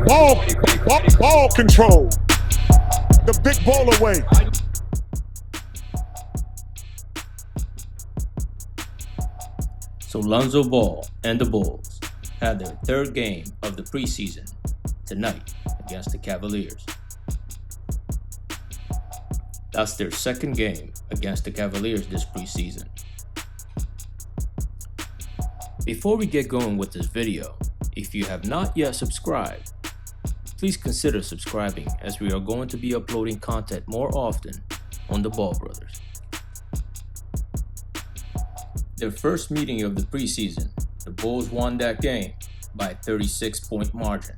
Ball control. The big ball away. So Lonzo Ball and the Bulls had their third game of the preseason tonight against the Cavaliers. That's their second game against the Cavaliers this preseason. Before we get going with this video, if you have not yet subscribed, please consider subscribing as we are going to be uploading content more often on the Ball Brothers. Their first meeting of the preseason, the Bulls won that game by a 36-point margin.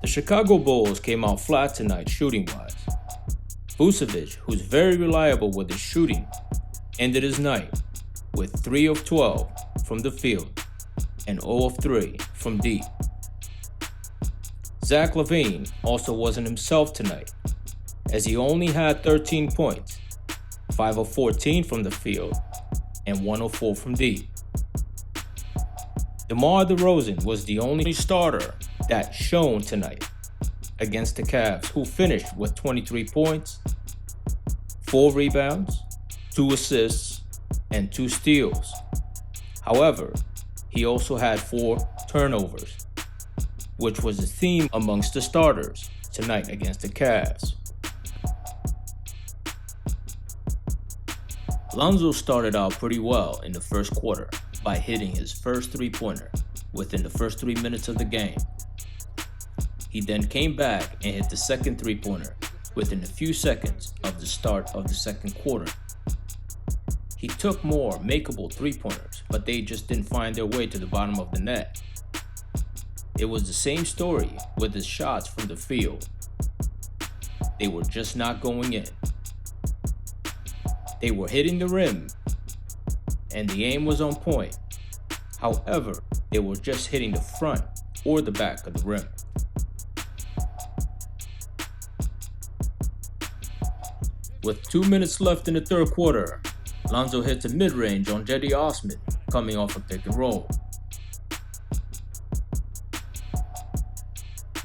The Chicago Bulls came out flat tonight shooting-wise. Vucevic, who's very reliable with his shooting, ended his night with 3 of 12 from the field and 0 of 3 from deep. Zach LaVine also wasn't himself tonight, as he only had 13 points, 5 of 14 from the field, and 1 of 4 from deep. DeMar DeRozan was the only starter that shone tonight against the Cavs, who finished with 23 points, 4 rebounds, 2 assists, and 2 steals. However, he also had 4 turnovers, which was a theme amongst the starters tonight against the Cavs. Lonzo started out pretty well in the first quarter by hitting his first three-pointer within the first 3 minutes of the game. He then came back and hit the second three-pointer within a few seconds of the start of the second quarter. He took more makeable three-pointers, but they just didn't find their way to the bottom of the net. It was the same story with his shots from the field. They were just not going in. They were hitting the rim, and the aim was on point. However, they were just hitting the front or the back of the rim. With 2 minutes left in the third quarter, Lonzo hits a mid-range on Cedi Osman coming off a pick and roll.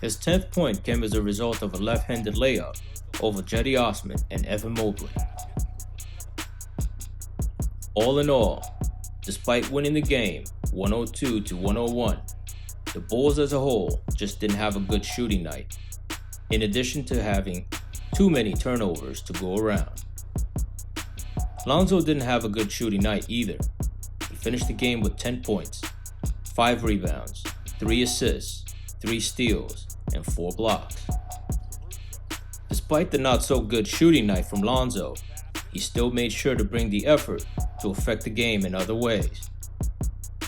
His 10th point came as a result of a left-handed layup over Cedi Osman and Evan Mobley. All in all, despite winning the game 102-101, the Bulls as a whole just didn't have a good shooting night, in addition to having too many turnovers to go around. Lonzo didn't have a good shooting night either. He finished the game with 10 points, 5 rebounds, 3 assists, 3 steals, and 4 blocks. Despite the not-so-good shooting night from Lonzo, he still made sure to bring the effort to affect the game in other ways.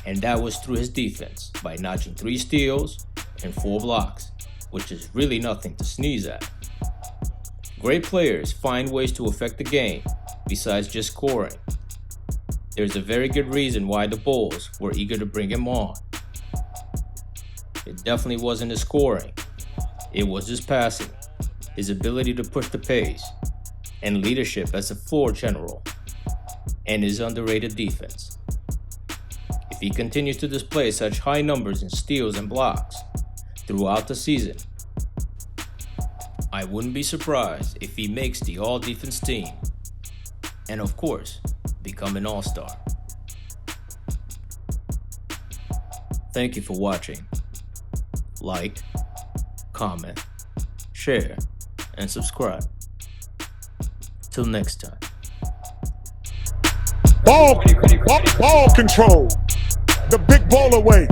And that was through his defense by notching 3 steals and 4 blocks, which is really nothing to sneeze at. Great players find ways to affect the game besides just scoring. There's a very good reason why the Bulls were eager to bring him on. It definitely wasn't his scoring. It was his passing, his ability to push the pace, and leadership as a floor general, and his underrated defense. If he continues to display such high numbers in steals and blocks throughout the season, I wouldn't be surprised if he makes the all-defense team, and of course, become an all-star. Thank you for watching. Like, comment, share, and subscribe. Till next time. Ball control. The big ball away.